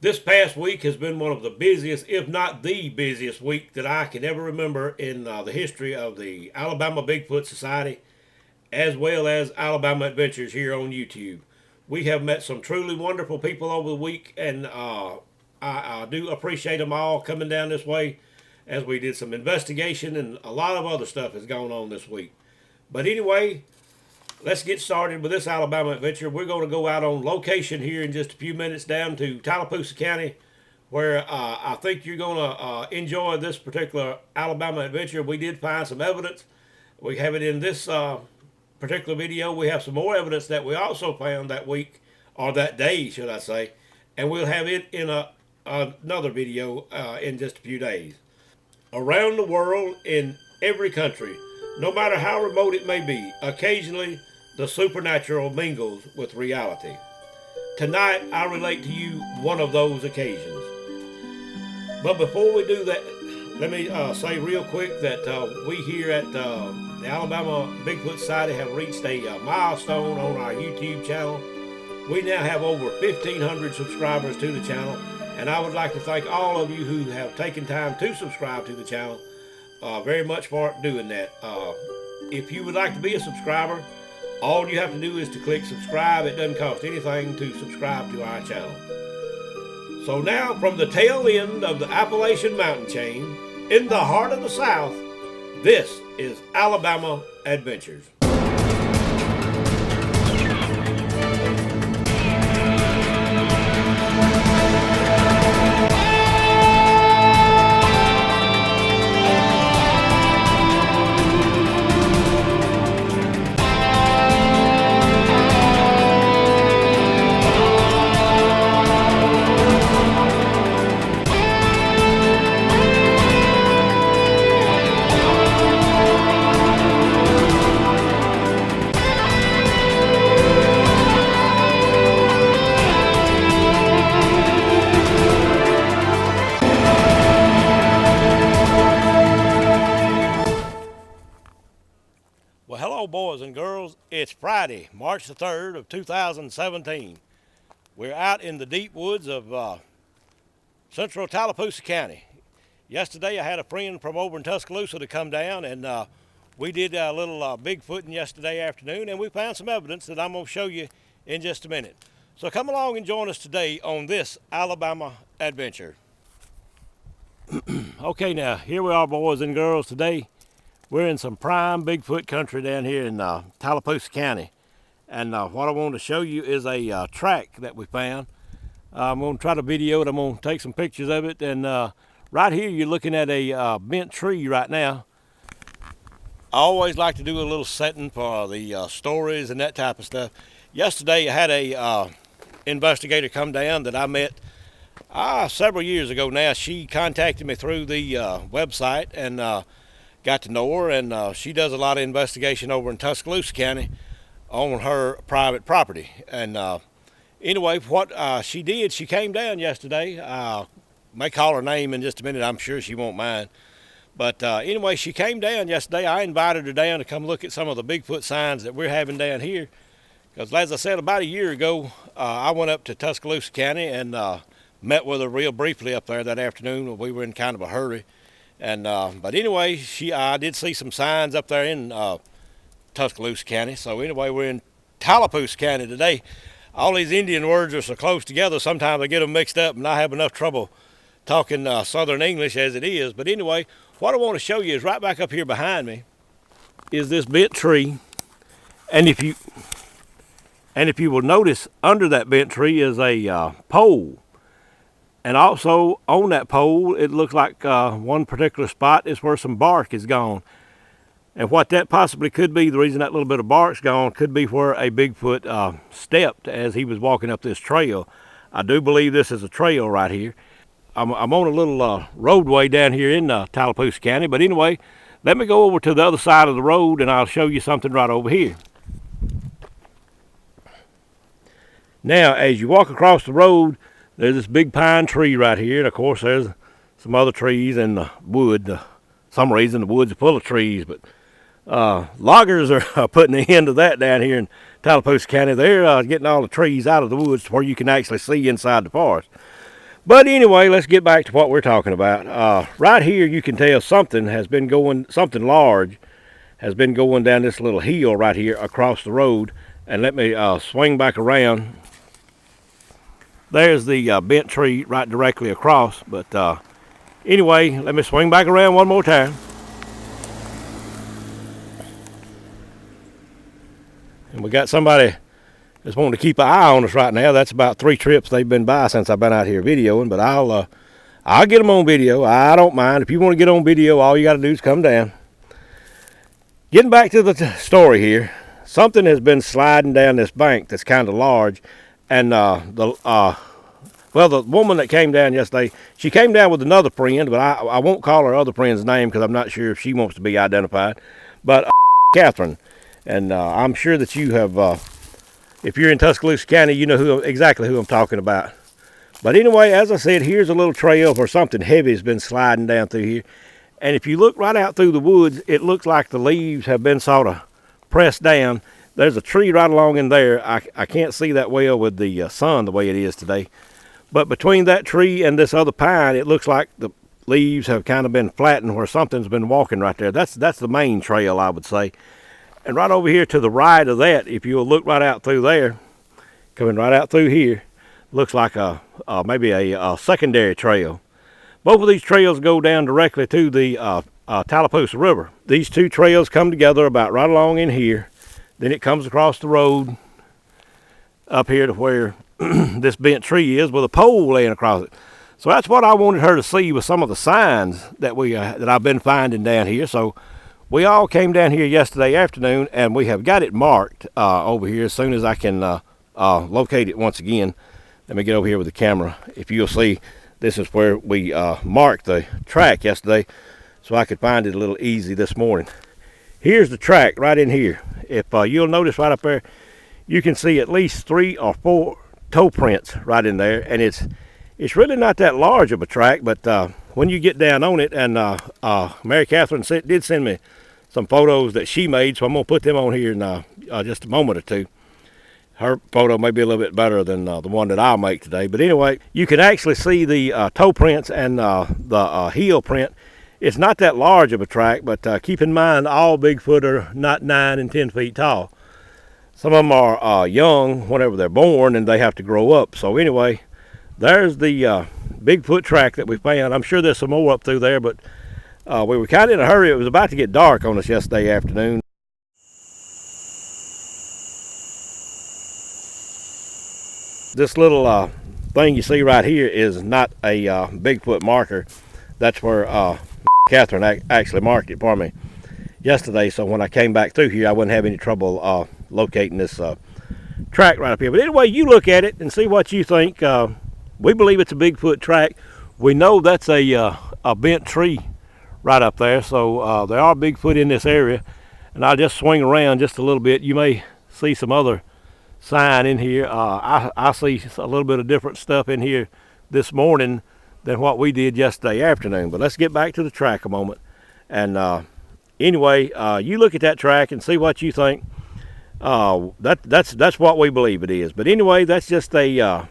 This past week has been one of the busiest, if not the busiest week that I can ever remember in the history of the Alabama Bigfoot Society, as well as Alabama Adventures here on YouTube. We have met some truly wonderful people over the week, and I do appreciate them all coming down this way as we did some investigation and a lot of other stuff has gone on this week. But anyway, let's get started with this Alabama adventure. We're going to go out on location here in just a few minutes down to Tallapoosa County, where I think you're going to enjoy this particular Alabama adventure. We did find some evidence. We have it in this particular video. We have some more evidence that we also found that week, or that day, should I say, and we'll have it in another video in just a few days. Around the world, in every country, no matter how remote it may be, occasionally the supernatural mingles with reality. Tonight, I relate to you one of those occasions. But before we do that, let me say real quick that we here at the Alabama Bigfoot Society have reached a milestone on our YouTube channel. We now have over 1,500 subscribers to the channel, and I would like to thank all of you who have taken time to subscribe to the channel very much for doing that. If you would like to be a subscriber, all you have to do is to click subscribe. It doesn't cost anything to subscribe to our channel. So now, from the tail end of the Appalachian mountain chain, in the heart of the South, this is Alabama Adventures. Well, hello, boys and girls. It's Friday, March the 3rd of 2017. We're out in the deep woods of central Tallapoosa County. Yesterday, I had a friend from over in Tuscaloosa to come down, and we did a little Bigfooting yesterday afternoon, and we found some evidence that I'm going to show you in just a minute. So come along and join us today on this Alabama adventure. Okay, now, here we are, boys and girls. Today, we're in some prime Bigfoot country down here in Tallapoosa County. And what I want to show you is a track that we found. I'm going to try to video it. I'm going to take some pictures of it. And right here, you're looking at a bent tree right now. I always like to do a little setting for the stories and that type of stuff. Yesterday, I had a investigator come down that I met several years ago now. She contacted me through the website and got to know her, and she does a lot of investigation over in Tuscaloosa County on her private property. And anyway, what she did, she came down yesterday. May call her name in just a minute. I'm sure she won't mind. But anyway, she came down yesterday. I invited her down to come look at some of the Bigfoot signs that we're having down here. Because as I said, about a year ago, I went up to Tuscaloosa County and met with her real briefly up there that afternoon. We were in kind of a hurry. And but anyway, I did see some signs up there in Tuscaloosa County. So anyway, we're in Tallapoosa County today. All these Indian words are so close together, sometimes I get them mixed up, and I have enough trouble talking Southern English as it is. But anyway, what I want to show you is right back up here behind me is this bent tree. And if you will notice, under that bent tree is a pole. And also on that pole, it looks like one particular spot is where some bark is gone. And what that possibly could be, the reason that little bit of bark's gone, could be where a Bigfoot stepped as he was walking up this trail. I do believe this is a trail right here. I'm on a little roadway down here in Tallapoosa County. But anyway, let me go over to the other side of the road and I'll show you something right over here. Now, as you walk across the road, there's this big pine tree right here, and of course there's some other trees in the wood. Some reason the woods are full of trees, but loggers are putting an end to that down here in Tallapoosa County. They're getting all the trees out of the woods to where you can actually see inside the forest. But anyway, let's get back to what we're talking about. Right here, you can tell something large has been going down this little hill right here across the road. And let me swing back around. There's the bent tree right directly across. But anyway, let me swing back around one more time. And we got somebody that's wanting to keep an eye on us right now. That's about 3 trips they've been by since I've been out here videoing. But I'll get them on video. I don't mind. If you want to get on video, all you got to do is come down. Getting back to the story here, something has been sliding down this bank that's kind of large, and the woman that came down yesterday, she came down with another friend, but I won't call her other friend's name because I'm not sure if she wants to be identified. But Catherine, and I'm sure that you have, if you're in Tuscaloosa County, you know exactly who I'm talking about. But anyway, as I said, here's a little trail where something heavy has been sliding down through here. And if you look right out through the woods, it looks like the leaves have been sort of pressed down. There's a tree right along in there. I can't see that well with the sun the way it is today. But between that tree and this other pine, it looks like the leaves have kind of been flattened where something's been walking right there. That's the main trail, I would say. And right over here to the right of that, if you'll look right out through there, coming right out through here, looks like maybe a secondary trail. Both of these trails go down directly to the Tallapoosa River. These two trails come together about right along in here. Then it comes across the road up here to where this bent tree is with a pole laying across it. So that's what I wanted her to see with some of the signs that that I've been finding down here. So we all came down here yesterday afternoon, and we have got it marked over here as soon as I can locate it once again. Let me get over here with the camera. If you'll see, this is where we marked the track yesterday, so I could find it a little easy this morning. Here's the track right in here. If you'll notice right up there, you can see at least 3 or 4 toe prints right in there, and it's really not that large of a track, but when you get down on it, and Mary Catherine did send me some photos that she made, so I'm going to put them on here in just a moment or two. Her photo may be a little bit better than the one that I'll make today. But anyway, you can actually see the toe prints and the heel print. It's not that large of a track, but keep in mind all Bigfoot are not 9 and 10 feet tall. Some of them are young whenever they're born, and they have to grow up. So anyway, there's the Bigfoot track that we found. I'm sure there's some more up through there, but we were kind of in a hurry. It was about to get dark on us yesterday afternoon. This little thing you see right here is not a Bigfoot marker. That's where Catherine actually marked it for me yesterday, so when I came back through here, I wouldn't have any trouble locating this track right up here. But anyway, you look at it and see what you think. We believe it's a Bigfoot track. We know that's a bent tree right up there, so there are Bigfoot in this area. And I'll just swing around just a little bit. You may see some other sign in here. I see a little bit of different stuff in here this morning than what we did yesterday afternoon. But let's get back to the track a moment. And anyway, you look at that track and see what you think. That's what we believe it is. But anyway, that's just a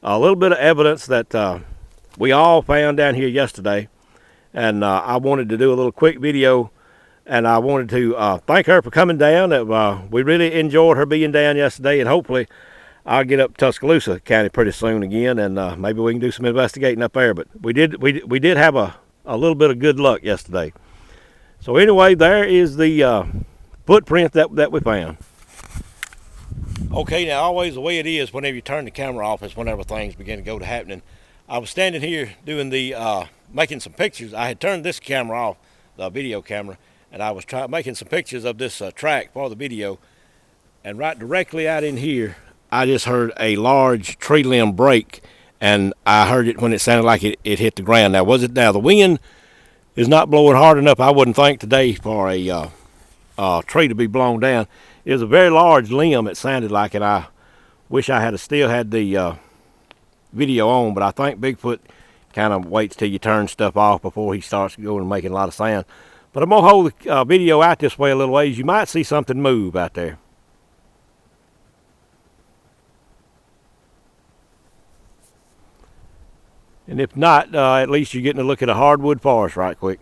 little bit of evidence that we all found down here yesterday. And I wanted to do a little quick video. And I wanted to thank her for coming down. We really enjoyed her being down yesterday, and hopefully I'll get up Tuscaloosa County pretty soon again, and maybe we can do some investigating up there. But we did have a little bit of good luck yesterday. So anyway, there is the footprint that we found. Okay, now always the way it is whenever you turn the camera off is whenever things begin to go to happening. I was standing here doing the making some pictures. I had turned this camera off, the video camera, and I was making some pictures of this track for the video. And right directly out in here, I just heard a large tree limb break, and I heard it when it sounded like it hit the ground. Now, the wind is not blowing hard enough, I wouldn't think, today for a tree to be blown down. It was a very large limb, it sounded like, and I wish I had still had the video on, but I think Bigfoot kind of waits till you turn stuff off before he starts going and making a lot of sound. But I'm going to hold the video out this way a little ways. You might see something move out there. And if not, at least you're getting to look at a hardwood forest right quick.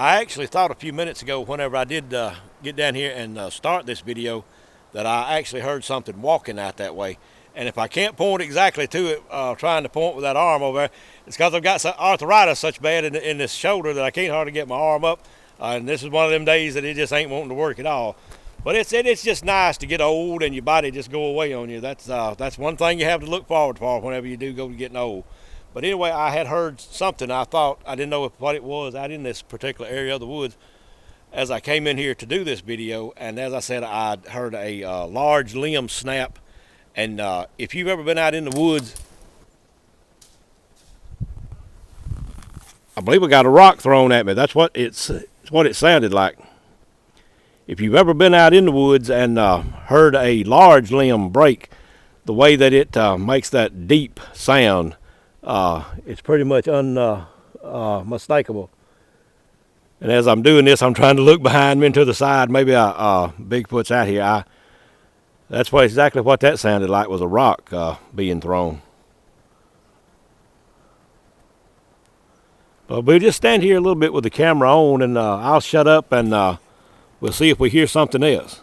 I actually thought a few minutes ago, whenever I did get down here and start this video, that I actually heard something walking out that way. And if I can't point exactly to it, trying to point with that arm over there, it's because I've got arthritis such bad in this shoulder that I can't hardly get my arm up. And this is one of them days that it just ain't wanting to work at all. But it's just nice to get old and your body just go away on you. That's one thing you have to look forward for whenever you do go to getting old. But anyway, I had heard something. I didn't know what it was out in this particular area of the woods as I came in here to do this video. And as I said, I heard a large limb snap. And if you've ever been out in the woods, I believe I got a rock thrown at me. That's what it sounded like. If you've ever been out in the woods and heard a large limb break, the way that it makes that deep sound, it's pretty much unmistakable. And as I'm doing this, I'm trying to look behind me and to the side. Maybe Bigfoot's out here. That's exactly what that sounded like, was a rock being thrown. But we'll just stand here a little bit with the camera on, and I'll shut up, and we'll see if we hear something else.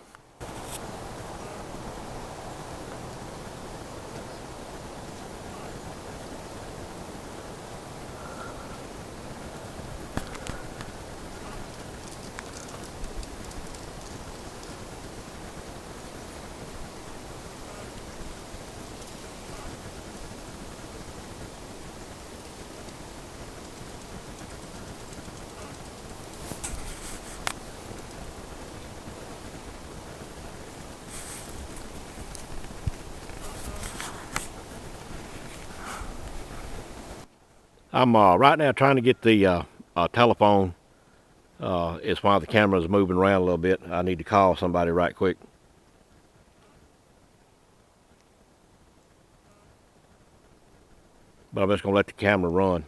I'm right now trying to get the telephone. It's while the camera's moving around a little bit. I need to call somebody right quick. But I'm just going to let the camera run.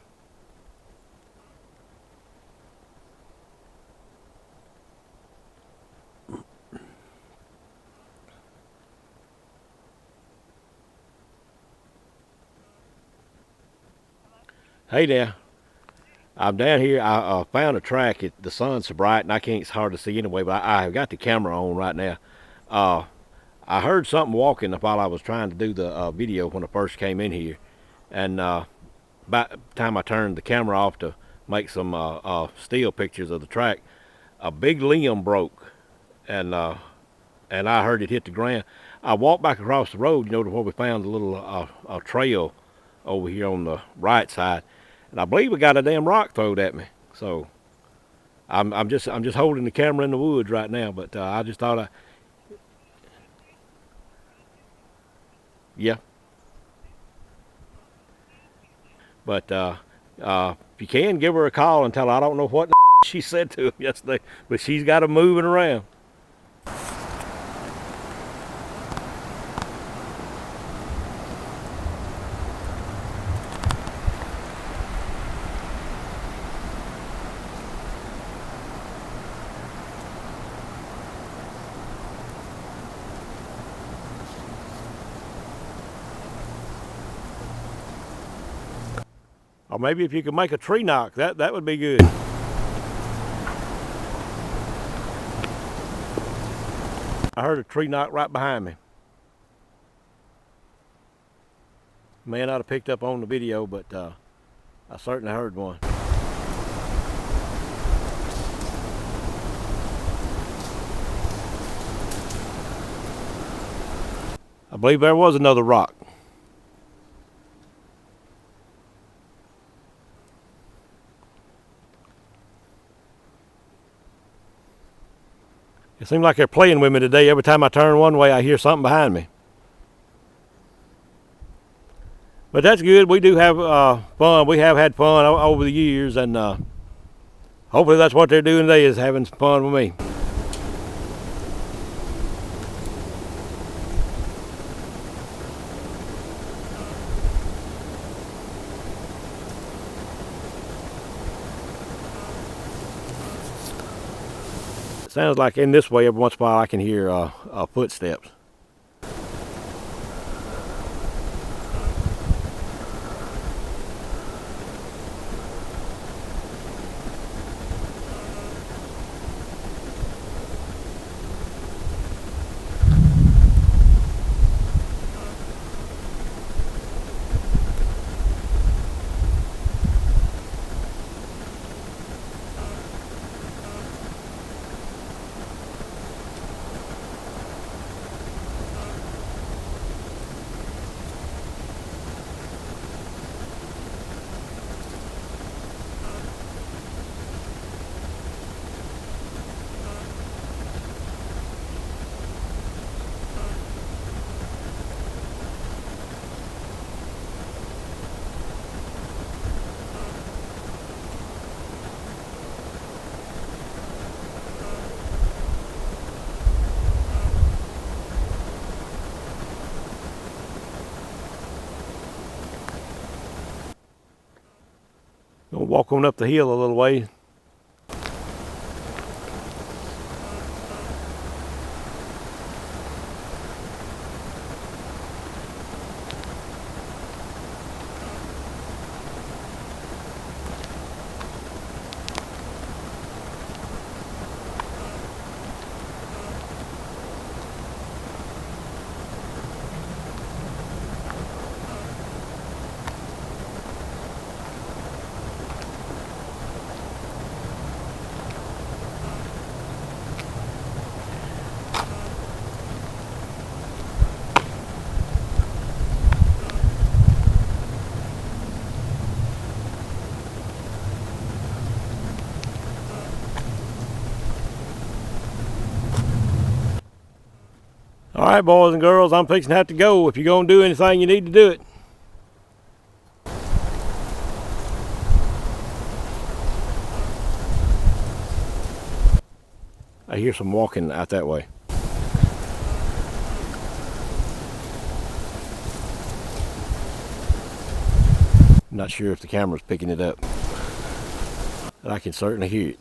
Hey there. I'm down here. I found a track. The sun's so bright and I can't hardly see anyway, but I've got the camera on right now. I heard something walking while I was trying to do the video when I first came in here. And by the time I turned the camera off to make some still pictures of the track, a big limb broke. And I heard it hit the ground. I walked back across the road, to where we found a little trail over here on the right side. And I believe I got a damn rock thrown at me. So I'm just holding the camera in the woods right now, but I just thought yeah. But if you can, give her a call and tell her I don't know what she said to him yesterday, but she's got him moving around. Or maybe if you could make a tree knock, that would be good. I heard a tree knock right behind me. May not have picked up on the video, but I certainly heard one. I believe there was another rock. It seems like they're playing with me today. Every time I turn one way, I hear something behind me. But that's good. We do have fun. We have had fun over the years, and hopefully that's what they're doing today, is having some fun with me. Sounds like in this way every once in a while I can hear footsteps. Gonna walk on up the hill a little way. All right, boys and girls, I'm fixing to have to go. If you're gonna do anything, you need to do it. I hear some walking out that way. I'm not sure if the camera's picking it up, but I can certainly hear it.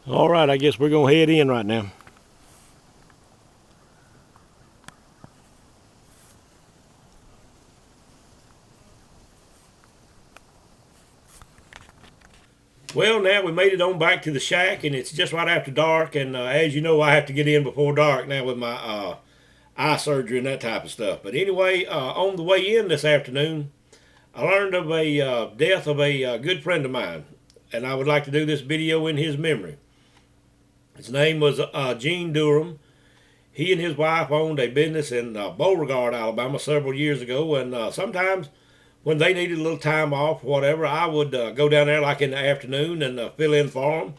All right, I guess we're gonna head in right now. Well, now we made it on back to the shack, and it's just right after dark. And as you know, I have to get in before dark now with my eye surgery and that type of stuff. But anyway, on the way in this afternoon, I learned of a death of a good friend of mine, and I would like to do this video in his memory. His name was Gene Durham. He and his wife owned a business in Beauregard, Alabama several years ago, and sometimes when they needed a little time off or whatever, I would go down there like in the afternoon and fill in for them,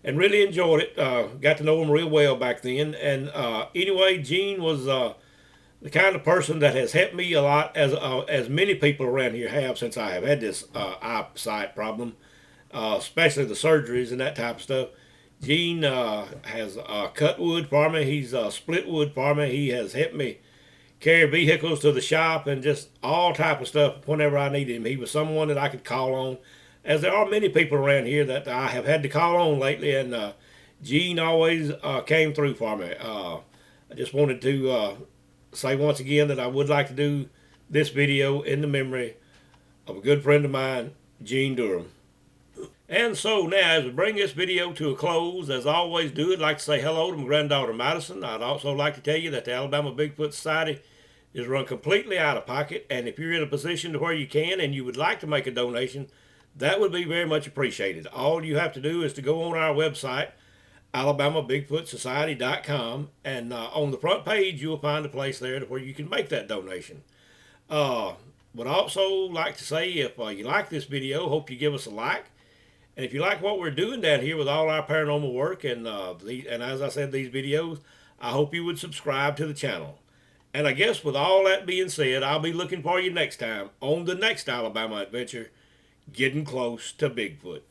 and really enjoyed it. Got to know him real well back then. And anyway, Gene was the kind of person that has helped me a lot, as many people around here have, since I have had this eyesight problem, especially the surgeries and that type of stuff. Gene has cut wood for me. He's split wood for me. He has helped me carry vehicles to the shop and just all type of stuff whenever I needed him. He was someone that I could call on, as there are many people around here that I have had to call on lately. And Gene always came through for me. I just wanted to say once again that I would like to do this video in the memory of a good friend of mine, Gene Durham. And so now, as we bring this video to a close, as I always do, I'd like to say hello to my granddaughter Madison. I'd also like to tell you that the Alabama Bigfoot Society is run completely out of pocket, and if you're in a position to where you can and you would like to make a donation, that would be very much appreciated. All you have to do is to go on our website, alabamabigfootsociety.com, and on the front page you'll find a place there to where you can make that donation. Would also like to say, if you like this video, hope you give us a like. And if you like what we're doing down here with all our paranormal work and as I said, these videos, I hope you would subscribe to the channel. And I guess with all that being said, I'll be looking for you next time on the next Alabama adventure, getting close to Bigfoot.